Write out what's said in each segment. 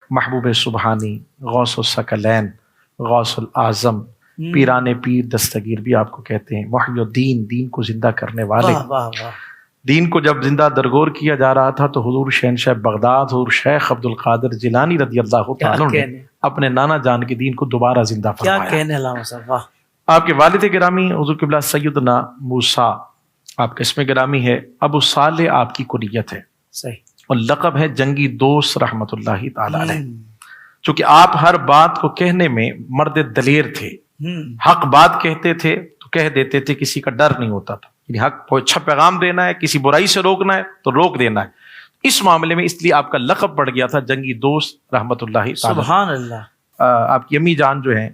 محبوب سبحانی، غوث الثقلین، غوث الاعظم، پیران پیر دستگیر بھی آپ کو کہتے ہیں، محی الدین، دین کو زندہ کرنے والے۔ واہ واہ واہ، دین کو جب زندہ درگور کیا جا رہا تھا تو حضور شہنشاہ بغداد حضور شیخ عبد القادر جیلانی رضی اللہ تعالیٰ نے اپنے نانا جان کے دین کو دوبارہ زندہ کیا فرمایا۔ کہنے علامہ صاحب، واہ۔ آپ کے والد گرامی حضور قبلہ سیدنا موسیٰ، آپ کا اسم گرامی ہے، ابو صالح آپ کی کنیت ہے، صحیح، اور لقب ہے جنگی دوست رحمت اللہ تعالیٰ علیہ۔ چونکہ آپ ہر بات کو کہنے میں مرد دلیر تھے، حق بات کہتے تھے تو کہہ دیتے تھے، کسی کا ڈر نہیں ہوتا تھا، یعنی حق کو اچھا پیغام دینا ہے، کسی برائی سے روکنا ہے تو روک دینا ہے۔ اس معاملے میں اس لیے آپ کا لقب پڑ گیا تھا جنگی دوست رحمت اللہ تعالیٰ۔ سبحان اللہ۔ آپ کی امی جان جو ہیں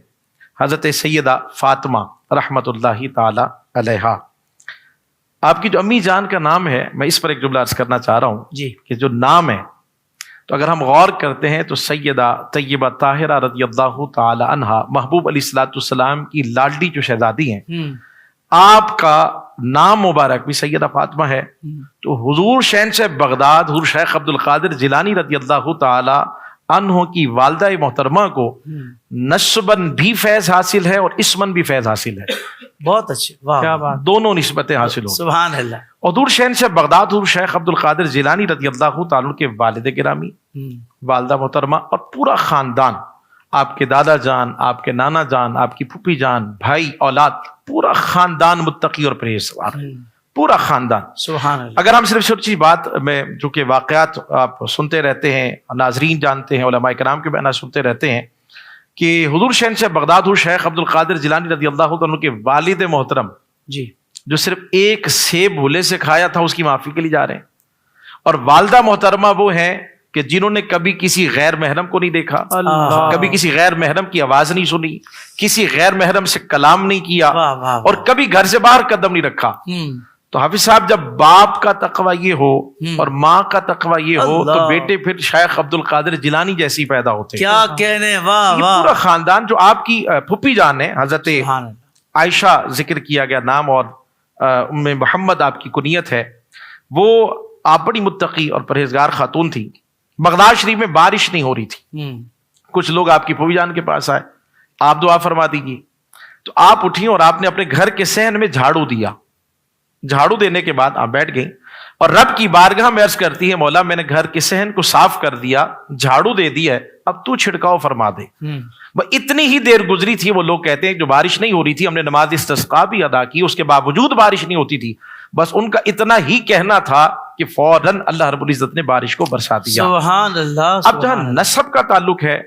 حضرت سیدہ فاطمہ رحمت اللہ تعالی علیہا، آپ کی جو امی جان کا نام ہے، میں اس پر ایک جملہ عرض کرنا چاہ رہا ہوں جی، کہ جو نام ہے تو اگر ہم غور کرتے ہیں تو سیدہ طیبہ طاہرہ رضی اللہ تعالی عنہا محبوب علیہ الصلوۃ والسلام کی لاڈلی جو شہزادی ہیں، آپ کا نام مبارک بھی سیدہ فاطمہ ہے، تو حضور شہنشاہ بغداد حضور شیخ عبد القادر جیلانی رضی اللہ تعالی عنہ کی والدہ محترمہ کو نسباً بھی فیض حاصل ہے اور اسماً بھی فیض حاصل ہے، بہت اچھے، واہ، کیا بات، دونوں نسبتیں حاصل ہوں۔ سبحان اللہ۔ اور حضور شہنشاہ بغداد حضور شیخ عبد القادر جیلانی رضی اللہ تعالیٰ کے والد گرامی، والدہ محترمہ اور پورا خاندان، آپ کے دادا جان، آپ کے نانا جان، آپ کی پھوپھی جان، بھائی، اولاد، پورا خاندان متقی اور پرہیزگار، پورا خاندان۔ سبحان اللہ۔ اگر ہم صرف چھوٹی بات میں، جو کہ واقعات آپ سنتے رہتے ہیں، ناظرین جانتے ہیں، علماء کرام کے بیانات سنتے رہتے ہیں کہ حضور شہنشاہ بغداد حضور شیخ عبد القادر جیلانی رضی اللہ عنہ کے والد محترم جی، جو صرف ایک سیب بھولے سے کھایا تھا، اس کی معافی کے لیے جا رہے ہیں، اور والدہ محترمہ وہ ہیں کہ جنہوں نے کبھی کسی غیر محرم کو نہیں دیکھا، کبھی کسی غیر محرم کی آواز نہیں سنی، کسی غیر محرم سے کلام نہیں کیا، اور کبھی گھر سے باہر قدم نہیں رکھا۔ تو حافظ صاحب، جب باپ کا تقوی یہ ہو اور ماں کا تقوی یہ ہو تو بیٹے پھر شیخ عبد القادر جیلانی جیسی پیدا ہوتے ہیں۔ کیا کہنے، واہ یہ واہ۔ پورا خاندان، جو آپ کی پھوپھی جان ہے حضرت عائشہ ذکر کیا گیا نام، اور ام محمد آپ کی کنیت ہے، وہ آپ بڑی متقی اور پرہیزگار خاتون تھی۔ بغداد شریف میں بارش نہیں ہو رہی تھی، کچھ لوگ آپ کی پھوپھی جان کے پاس آئے، آپ دعا فرما دیجیے، تو آپ اٹھی اور آپ نے اپنے گھر کے صحن میں جھاڑو دیا۔ جھاڑو دینے کے بعد آپ بیٹھ گئیں اور رب کی بارگاہ میں عرض کرتی ہے، مولا میں نے گھر کے صحن کو صاف کر دیا، جھاڑو دے دی ہے، اب تو چھڑکاؤ فرما دے۔ وہ اتنی ہی دیر گزری تھی، وہ لوگ کہتے ہیں جو بارش نہیں ہو رہی تھی، ہم نے نماز استسقاء بھی ادا کی، اس کے باوجود بارش نہیں ہوتی تھی، بس ان کا اتنا ہی کہنا تھا کہ فوراً اللہ رب العزت نے بارش کو برسا دیا۔ سبحان اللہ۔ اب جہاں نسب کا تعلق ہے،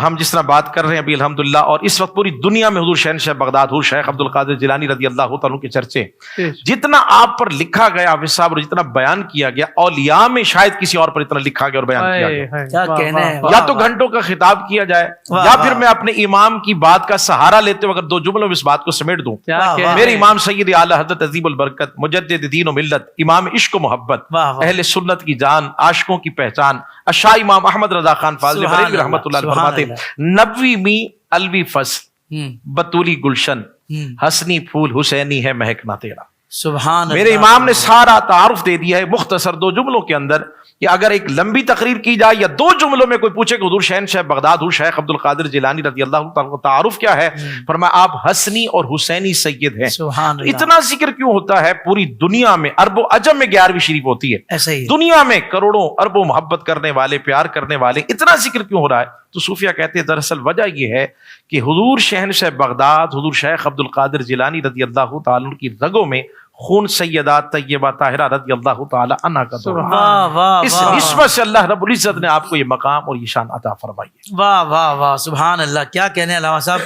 ہم جس طرح بات کر رہے ہیں ابھی الحمدللہ، اور اس وقت پوری دنیا میں حضور شہنشاہ بغداد حضور شیخ عبد القادر جیلانی رضی اللہ تعالیٰ کے چرچے، جتنا آپ پر لکھا گیا حافظ صاحب اور جتنا بیان کیا گیا، اولیاء میں شاید کسی اور پر اتنا لکھا گیا اور بیان کیا گیا۔ کیا کہنے، یا تو گھنٹوں کا خطاب کیا جائے، یا پھر میں اپنے امام کی بات کا سہارا لیتے ہوئے اگر دو جملوں میں اس بات کو سمیٹ دوں، میرے امام سید اعلیٰ حضرت عظیم البرکت مجدد دین و ملت، امام عشق و محبت، اہل سنت کی جان، عاشقوں کی پہچان، شاہ امام احمد رضا خان فاضل بریلوی رحمۃ اللہ علیہ فرماتے ہیں، 90ویں الوی فصل بطولی گلشن، حسنی پھول حسینی ہے مہکنا تیرا۔ سبحان اللہ۔ میرے امام نے سارا تعارف دے دیا ہے مختصر دو جملوں کے اندر، کہ اگر ایک لمبی تقریر کی جائے یا دو جملوں میں کوئی پوچھے کہ حضور شہنشاہ بغداد حضور شیخ عبد القادر جیلانی رضی اللہ تعالیٰ کا تعارف کیا ہے، فرمایا آپ حسنی اور حسینی سید ہیں۔ سبحان اللہ۔ اتنا ذکر کیوں ہوتا ہے؟ پوری دنیا میں عرب و عجم میں 11ویں شریف ہوتی ہے، ایسے ہی دنیا میں کروڑوں اربوں محبت کرنے والے، پیار کرنے والے، اتنا ذکر کیوں ہو رہا ہے؟ تو صوفیہ کہتے ہیں دراصل وجہ یہ ہے کہ حضور شہنشاہ بغداد حضور شیخ عبد القادر جیلانی رضی اللہ تعالیٰ کی رگوں میں خون سیدہ طیبہ طاہرہ رضی اللہ تعالی عنہ کا دور ہے۔ اس نسبت سے اللہ رب العزت نے آپ کو یہ مقام اور یہ شان عطا فرمائی ہے۔ واہ واہ واہ، سبحان اللہ۔ کیا کہنے علامہ صاحب،